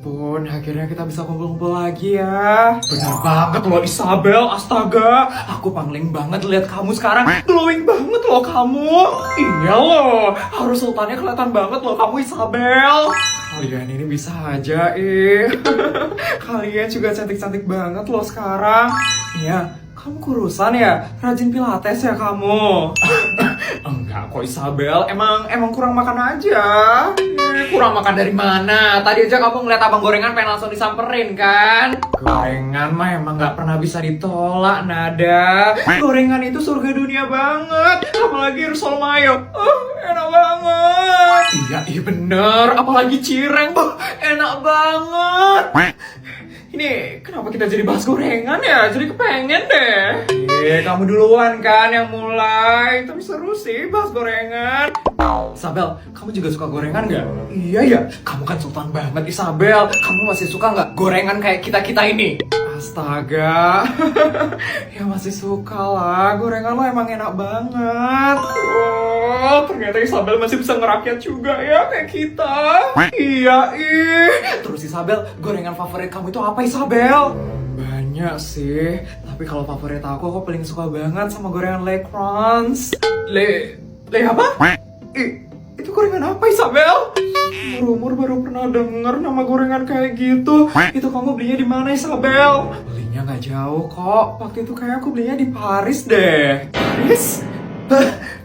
ampun, akhirnya kita bisa kumpul-kumpul lagi ya. Bener banget loh Isabel, astaga. Aku pangling banget lihat kamu sekarang. Glowing banget loh kamu. Iya loh, harus sultannya kelihatan banget loh kamu Isabel. Kalian ini bisa aja Kalian juga cantik-cantik banget loh sekarang. Iya, kamu kurusan ya? Rajin pilates ya kamu? Enggak kok Isabel, emang kurang makan aja. Kurang makan dari mana? Tadi aja kamu ngeliat abang gorengan pengen langsung disamperin kan? Gorengan mah emang gak pernah bisa ditolak, Nada. Gorengan itu surga dunia banget. Apalagi risol mayo, enak banget. Iya bener, apalagi cireng, enak banget. Ini kenapa kita jadi bahas gorengan ya? Jadi kepengen deh. Kamu duluan kan yang mulai. Tapi seru sih bahas gorengan. Isabel, kamu juga suka gorengan nggak? Iya ya, kamu kan sultan banget Isabel. Kamu masih suka nggak gorengan kayak kita-kita ini? Astaga, ya masih suka lah. Gorengan lo emang enak banget. Oh, ternyata Isabel masih bisa ngerakyat juga ya kayak kita. Iya, Terus Isabel, gorengan favorit kamu itu apa Isabel? Banyak sih, tapi kalau favorit aku paling suka banget sama gorengan Le Crons. Le apa? Itu gorengan apa Isabel? Umur baru pernah denger nama gorengan kayak gitu. Itu kamu belinya di mana Isabel? Belinya nggak jauh kok. Waktu itu kayak aku belinya di Paris deh. Paris?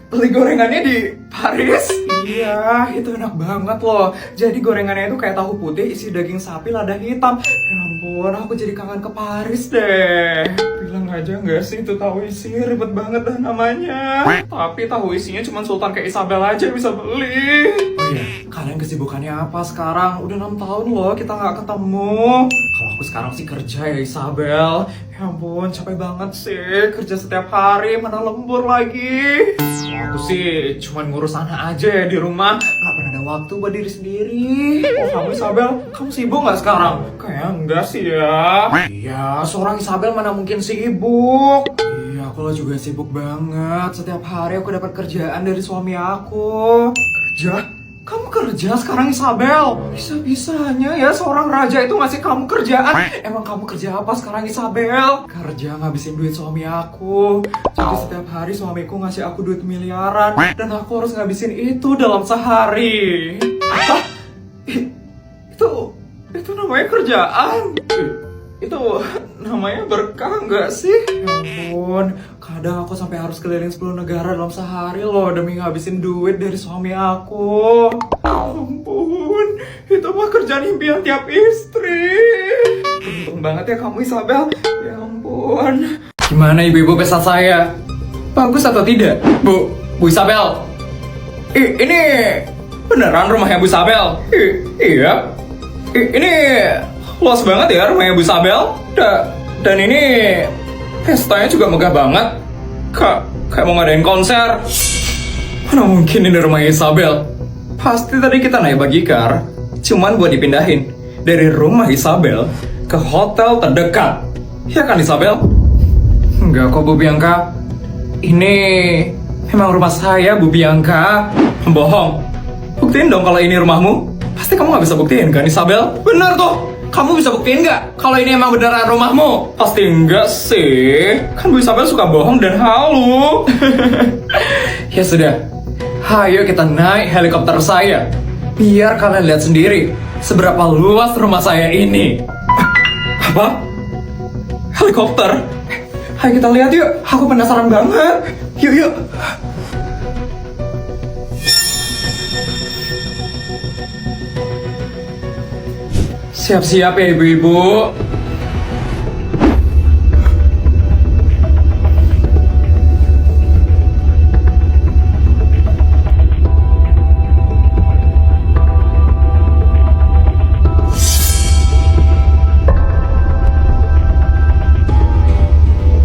Beli gorengannya di Paris? Iya, itu enak banget loh. Jadi gorengannya itu kayak tahu putih isi daging sapi lada hitam. Ya ampun, aku jadi kangen ke Paris deh. Bilang aja nggak sih itu tahu isi, ribet banget dah namanya. Tapi tahu isinya cuma sultan kayak Isabel aja bisa beli. Oh iya, kalian kesibukannya apa sekarang? Udah 6 tahun loh kita nggak ketemu. Kalau aku sekarang sih kerja ya Isabel. Ya ampun, capek banget sih. Kerja setiap hari, mana lembur lagi. Aku sih cuman ngurus anak aja ya di rumah. Gak pernah ada waktu buat diri sendiri. Oh kamu Isabel, kamu sibuk gak sekarang? Kayaknya enggak sih ya. Iya, seorang Isabel mana mungkin sibuk. Iya, aku juga sibuk banget. Setiap hari aku dapat kerjaan dari suami aku. Kerja? Kamu kerja sekarang Isabel? Bisa-bisanya ya seorang raja itu ngasih kamu kerjaan. Emang kamu kerja apa sekarang Isabel? Kerja ngabisin duit suami aku. Jadi setiap hari suamiku ngasih aku duit miliaran. Dan aku harus ngabisin itu dalam sehari. Apa? Itu namanya kerjaan? Itu namanya berkah nggak sih? Ya ampun, kadang aku sampai harus keliling 10 negara dalam sehari loh demi ngabisin duit dari suami aku. Ya ampun, itu mah kerjaan impian tiap istri. Untung banget ya kamu Isabel. Ya ampun. Gimana ibu-ibu pesan saya? Bagus atau tidak? Bu Isabel. Ini beneran rumahnya Bu Isabel? Iya. Ini luas banget ya rumahnya Bu Isabel. Dan ini pestanya juga megah banget. Kayak mau ngadain konser. Mana mungkin ini rumahnya Isabel? Pasti tadi kita naik bagikar cuman buat dipindahin dari rumah Isabel ke hotel terdekat. Ya kan Isabel? Enggak kok Bu Bianca. Ini memang rumah saya Bu Bianca. Bohong. Buktiin dong kalau ini rumahmu. Pasti kamu gak bisa buktiin kan Isabel? Bener tuh. Kamu bisa buktiin nggak kalau ini emang beneran rumahmu? Pasti enggak sih. Kan Bu Isabel suka bohong dan halu. Ya sudah. Hayo kita naik helikopter saya. Biar kalian lihat sendiri seberapa luas rumah saya ini. Apa? Helikopter? Ayo kita lihat yuk. Aku penasaran banget. Yuk. Siap-siap ya ibu-ibu.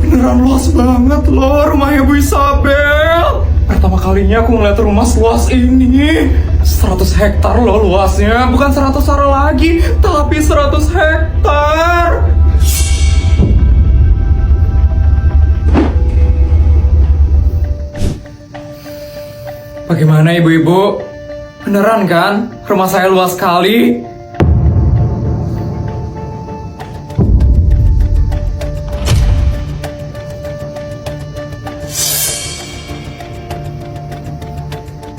Beneran luas banget loh rumahnya Bu Isabel. Pertama kalinya aku ngeliat rumah seluas ini. 100 hektar loh luasnya. Bukan 100 ara lagi, tapi 100 hektar. Bagaimana ibu-ibu? Beneran kan? Rumah saya luas sekali.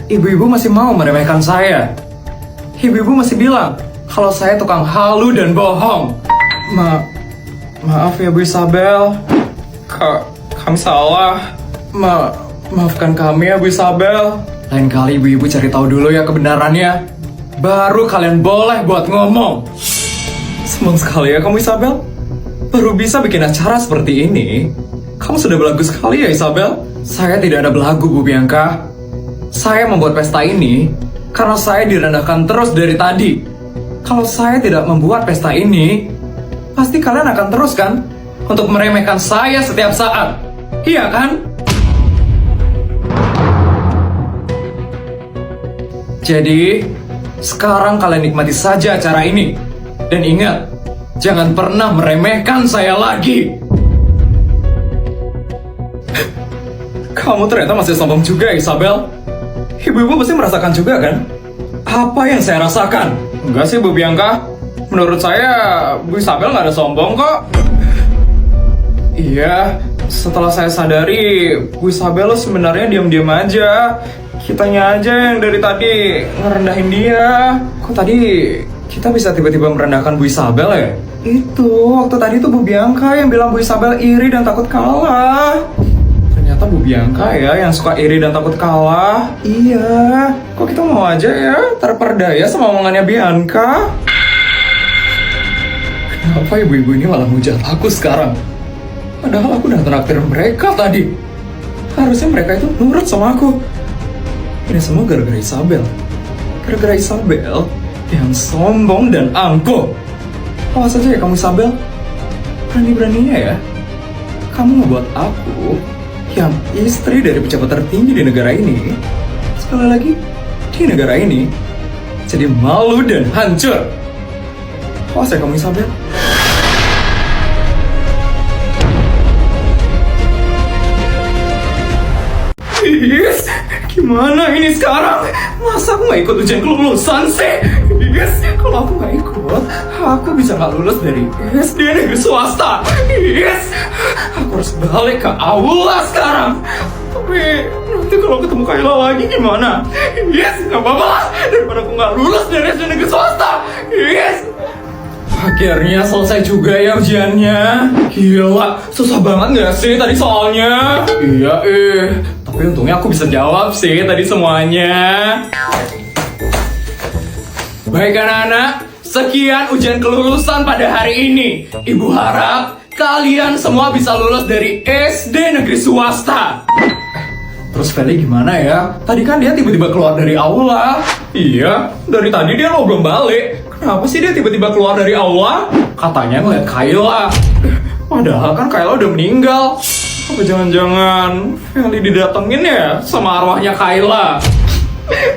ibu-ibu masih mau meremehkan saya. Ibu-ibu masih bilang kalau saya tukang halu dan bohong. Maaf ya Bu Isabel. Kami salah. Maafkan kami ya Bu Isabel. Lain kali ibu-ibu cari tahu dulu ya kebenarannya. Baru kalian boleh buat ngomong. Senang sekali ya kamu Isabel. Baru bisa bikin acara seperti ini. Kamu sudah belagu sekali ya Isabel. Saya tidak ada belagu Bu Bianca. Saya membuat pesta ini karena saya direndahkan terus dari tadi. Kalau saya tidak membuat pesta ini, pasti kalian akan terus kan untuk meremehkan saya setiap saat. Iya kan? Jadi, sekarang kalian nikmati saja acara ini. Dan ingat, jangan pernah meremehkan saya lagi. Kamu ternyata masih sombong juga, Isabel. Ibu-ibu pasti merasakan juga kan? Apa yang saya rasakan? Enggak sih, Bu Bianca. Menurut saya, Bu Isabel nggak ada sombong kok. Iya, setelah saya sadari, Bu Isabel sebenarnya diam-diam aja. Kitanya aja yang dari tadi ngerendahin dia. Kok tadi kita bisa tiba-tiba merendahkan Bu Isabel ya? Itu, waktu tadi tuh Bu Bianca yang bilang Bu Isabel iri dan takut kalah. Ternyata Bu Bianca ya yang suka iri dan takut kalah. Iya, kok kita mau aja ya terperdaya sama omongannya Bianca? Kenapa ibu-ibu ini malah hujat aku sekarang? Padahal aku udah traktir mereka tadi. Harusnya mereka itu nurut sama aku. Ini semua gara-gara Isabel. Gara-gara Isabel yang sombong dan angkuh. Awas aja ya kamu Isabel. Berani-beraninya ya kamu ngebuat aku yang istri dari pejabat tertinggi di negara ini, sekali lagi di negara ini, jadi malu dan hancur. Awas ya kamu Isabel. Yes, gimana ini sekarang? Masa aku gak ikut ujian kelulusan sih? Yes, kalau aku gak ikut, aku bisa gak lulus dari SD negeri swasta. Yes, aku harus balik ke aula sekarang. Tapi nanti kalau ketemu Kayla lagi gimana? Yes, gak apa-apa lah, daripada aku gak lulus dari SD negeri swasta. Yes. Akhirnya selesai juga ya ujiannya. Gila, susah banget gak sih tadi soalnya? Iya tapi untungnya aku bisa jawab sih tadi semuanya. Baik anak-anak, sekian ujian kelulusan pada hari ini. Ibu harap kalian semua bisa lulus dari SD negeri swasta. Terus Feli gimana ya? Tadi kan dia tiba-tiba keluar dari aula. Iya, dari tadi dia lo belum balik. Kenapa sih dia tiba-tiba keluar dari aula? Katanya ngeliat Kayla. Padahal kan Kayla udah meninggal. Apa jangan-jangan Feli didatengin ya sama arwahnya Kayla?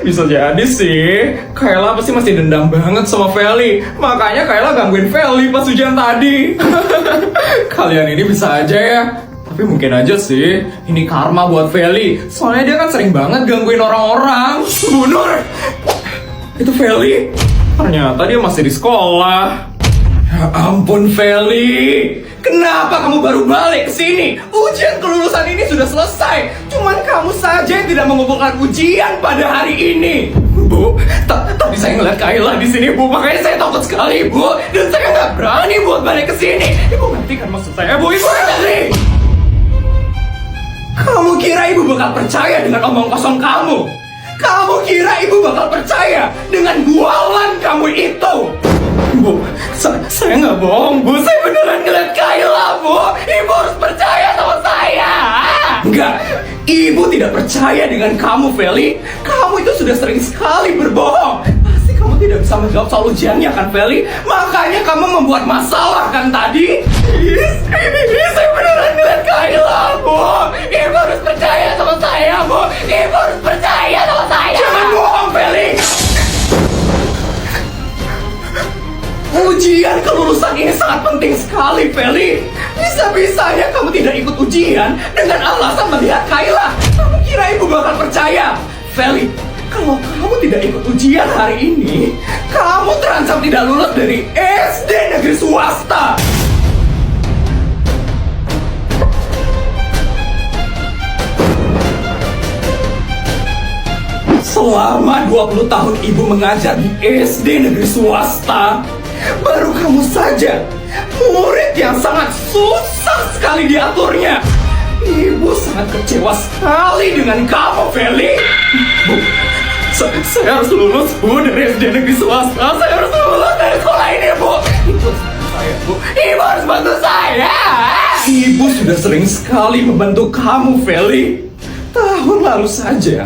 Bisa jadi sih. Kayla pasti masih dendam banget sama Feli. Makanya Kayla gangguin Feli pas ujian tadi. Kalian ini bisa aja ya. Tapi mungkin aja sih ini karma buat Feli. Soalnya dia kan sering banget gangguin orang-orang. Bu Nur, itu Feli. Ternyata dia masih di sekolah. Ya ampun Feli, kenapa kamu baru balik ke sini? Ujian kelulusan ini sudah selesai. Cuman kamu saja yang tidak mengumpulkan ujian pada hari ini. Bu, tadi saya ngeliat Kayla di sini, Bu. Makanya saya takut sekali, Bu. Dan saya nggak berani buat balik ke sini. Ibu ngerti kan maksud saya, Bu? Ibu ngerti? Kamu kira ibu bakal percaya dengan omong kosong kamu? Kamu kira ibu bakal percaya dengan bualan kamu itu? Bu, saya nggak bohong, Bu. Saya beneran ngeliat Kayla, Bu. Ibu harus percaya sama saya. Enggak, ibu tidak percaya dengan kamu, Feli. Kamu itu sudah sering sekali berbohong. Pasti kamu tidak bisa menjawab soal ujiannya kan, Feli? Makanya kamu membuat masalah kan tadi? Saya beneran ngeliat Kayla, Bu. Ibu harus percaya sama saya, Bu. Ibu harus percaya sama saya. Jangan bohong, Feli. Ujian kelulusan ini sangat penting sekali, Feli. Bisa-bisanya kamu tidak ikut ujian dengan alasan melihat Kayla. Kamu kira ibu bakal percaya? Feli, kalau kamu tidak ikut ujian hari ini, kamu terancam tidak lulus dari SD negeri swasta. Selama 20 tahun ibu mengajar di SD negeri swasta, baru kamu saja murid yang sangat susah sekali diaturnya. Ibu sangat kecewa sekali dengan kamu, Feli. Bu, saya harus lulus, Bu, dari SD negeri swasta. Saya harus lulus dari sekolah ini, Bu. Ibu saya, Bu. Ibu harus bantu saya. Ibu sudah sering sekali membantu kamu, Feli. Tahun lalu saja,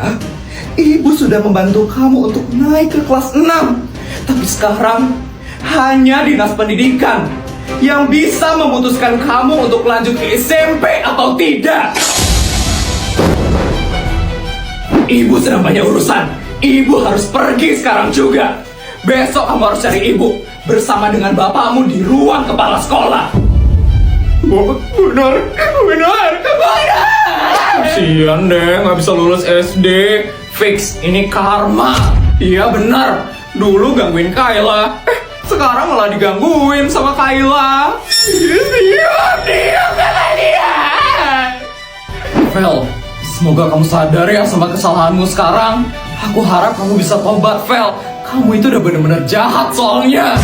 Ibu sudah membantu kamu untuk naik ke kelas 6. Tapi sekarang, hanya Dinas Pendidikan yang bisa memutuskan kamu untuk lanjut ke SMP atau tidak. Ibu sedang banyak urusan. Ibu harus pergi sekarang juga. Besok kamu harus cari ibu bersama dengan bapakmu di ruang kepala sekolah. Benar. Kasian deh, nggak bisa lulus SD. Fix, ini karma. Iya benar. Dulu gangguin Kayla. Sekarang malah digangguin sama Kayla. Diam kata dia. Vel, semoga kamu sadar ya sama kesalahanmu sekarang. Aku harap kamu bisa tobat, Vel. Kamu itu udah bener-bener jahat soalnya.